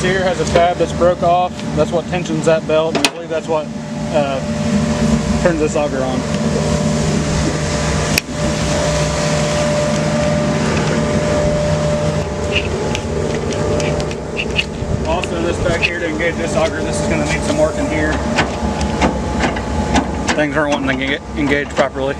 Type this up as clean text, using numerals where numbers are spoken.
piece here has a tab that's broke off. That's what tensions that belt, and I believe that's what turns this auger on. Also, this back here to engage this auger, this is going to need some work in here. Things aren't wanting to get engaged properly.